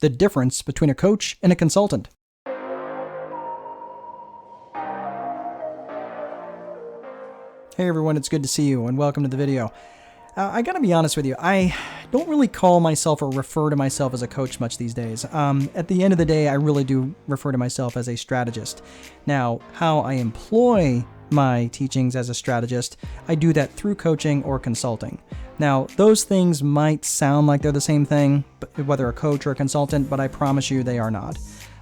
the difference between a coach and a consultant. Hey everyone, it's good to see you and welcome to the video. I gotta be honest with you, I don't really call myself or refer to myself as a coach much these days. At the end of the day, I really do refer to myself as a strategist. Now, how I employ my teachings as a strategist, I do that through coaching or consulting. Now, those things might sound like they're the same thing, whether a coach or a consultant, but I promise you they are not.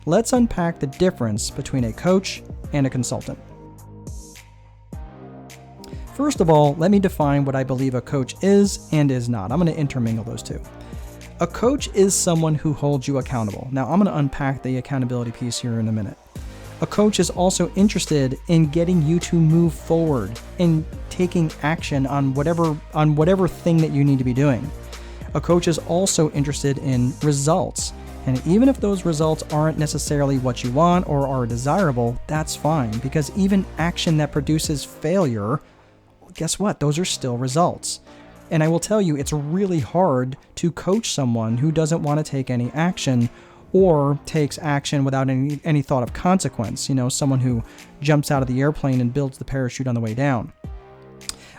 Let's unpack the difference between a coach and a consultant. First of all, let me define what I believe a coach is and is not. I'm going to intermingle those two. A coach is someone who holds you accountable. Now, I'm going to unpack the accountability piece here in a minute. A coach is also interested in getting you to move forward and taking action on whatever thing that you need to be doing. A coach is also interested in results. And even if those results aren't necessarily what you want or are desirable, that's fine, because even action that produces failure, guess what? Those are still results. And I will tell you, it's really hard to coach someone who doesn't want to take any action or takes action without any thought of consequence. You know, someone who jumps out of the airplane and builds the parachute on the way down.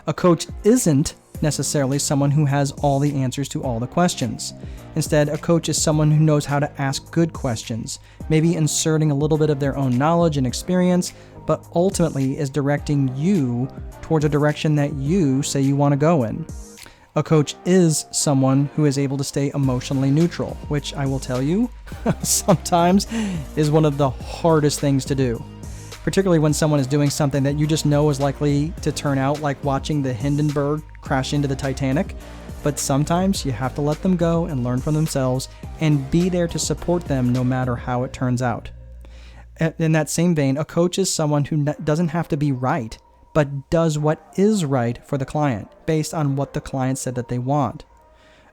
A coach isn't necessarily someone who has all the answers to all the questions. Instead, a coach is someone who knows how to ask good questions, maybe inserting a little bit of their own knowledge and experience, but ultimately is directing you towards a direction that you say you want to go in. A coach is someone who is able to stay emotionally neutral, which I will tell you sometimes is one of the hardest things to do, particularly when someone is doing something that you just know is likely to turn out like watching the Hindenburg crash into the Titanic. But sometimes you have to let them go and learn from themselves and be there to support them no matter how it turns out. In that same vein, a coach is someone who doesn't have to be right, but does what is right for the client based on what the client said that they want.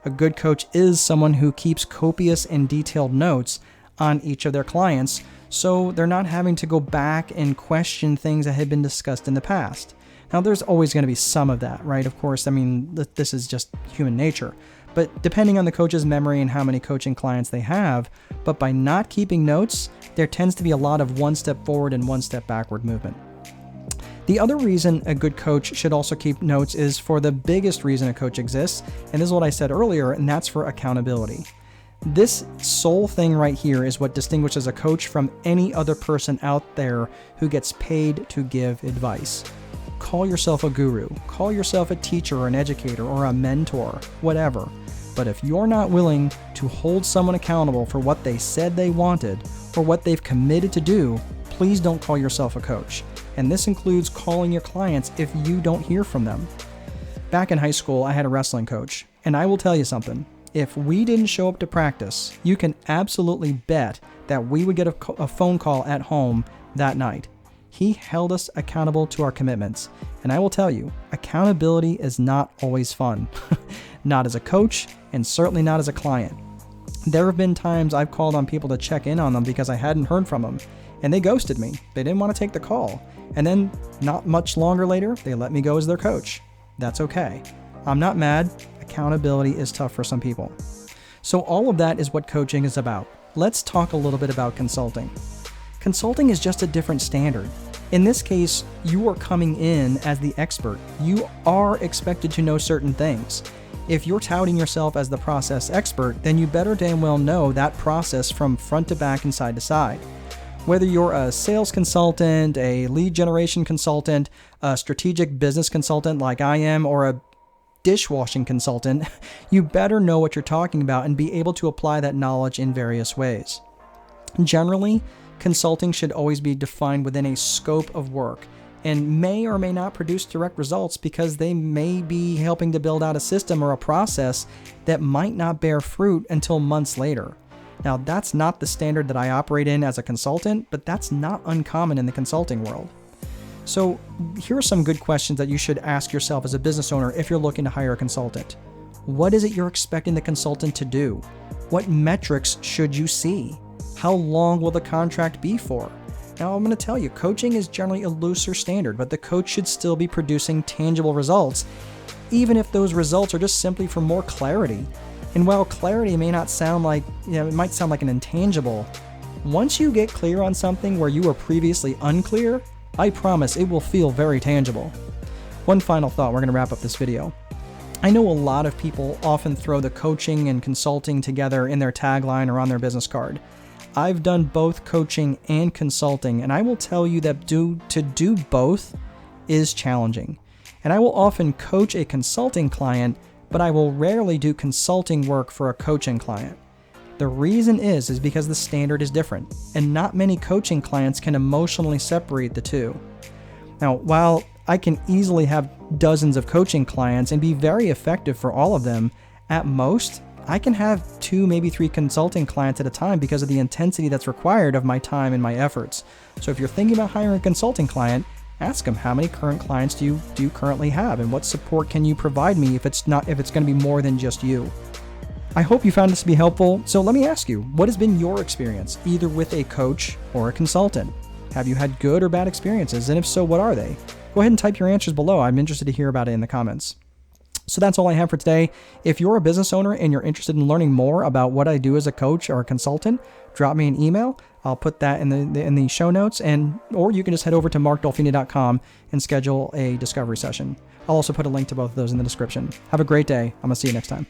A good coach is someone who keeps copious and detailed notes on each of their clients, so they're not having to go back and question things that had been discussed in the past. Now, there's always going to be some of that, right? Of course, I mean, this is just human nature. But depending on the coach's memory and how many coaching clients they have, but by not keeping notes, there tends to be a lot of one step forward and one step backward movement. The other reason a good coach should also keep notes is for the biggest reason a coach exists, and this is what I said earlier, and that's for accountability. This sole thing right here is what distinguishes a coach from any other person out there who gets paid to give advice. Call yourself a guru, call yourself a teacher or an educator or a mentor, whatever. But if you're not willing to hold someone accountable for what they said they wanted or what they've committed to do, please don't call yourself a coach. And this includes calling your clients if you don't hear from them. Back in high school, I had a wrestling coach, and I will tell you something. If we didn't show up to practice, you can absolutely bet that we would get a phone call at home that night. He held us accountable to our commitments. And I will tell you, accountability is not always fun. Not as a coach, and certainly not as a client. There have been times I've called on people to check in on them because I hadn't heard from them, and they ghosted me. They didn't want to take the call. And then, not much longer later, they let me go as their coach. That's okay. I'm not mad. Accountability is tough for some people. So all of that is what coaching is about. Let's talk a little bit about consulting. Consulting is just a different standard. In this case, you are coming in as the expert. You are expected to know certain things. If you're touting yourself as the process expert, then you better damn well know that process from front to back and side to side. Whether you're a sales consultant, a lead generation consultant, a strategic business consultant like I am, or a dishwashing consultant, you better know what you're talking about and be able to apply that knowledge in various ways. Generally, consulting should always be defined within a scope of work and may or may not produce direct results because they may be helping to build out a system or a process that might not bear fruit until months later. Now, that's not the standard that I operate in as a consultant, but that's not uncommon in the consulting world. So here are some good questions that you should ask yourself as a business owner if you're looking to hire a consultant. What is it you're expecting the consultant to do? What metrics should you see? How long will the contract be for? Now, I'm going to tell you, coaching is generally a looser standard, but the coach should still be producing tangible results, even if those results are just simply for more clarity. And while clarity may not sound like, it might sound like an intangible, once you get clear on something where you were previously unclear, I promise it will feel very tangible. One final thought, we're going to wrap up this video. I know a lot of people often throw the coaching and consulting together in their tagline or on their business card. I've done both coaching and consulting, and I will tell you that to do both is challenging. And I will often coach a consulting client, but I will rarely do consulting work for a coaching client. The reason is because the standard is different, and not many coaching clients can emotionally separate the two. Now, while I can easily have dozens of coaching clients and be very effective for all of them, at most, I can have 2, maybe 3 consulting clients at a time because of the intensity that's required of my time and my efforts. So if you're thinking about hiring a consulting client, ask them, how many current clients do you currently have, and what support can you provide me if it's going to be more than just you? I hope you found this to be helpful. So let me ask you, what has been your experience, either with a coach or a consultant? Have you had good or bad experiences? And if so, what are they? Go ahead and type your answers below. I'm interested to hear about it in the comments. So that's all I have for today. If you're a business owner and you're interested in learning more about what I do as a coach or a consultant, drop me an email. I'll put that in the show notes, or you can just head over to markdolfini.com and schedule a discovery session. I'll also put a link to both of those in the description. Have a great day. I'm going to see you next time.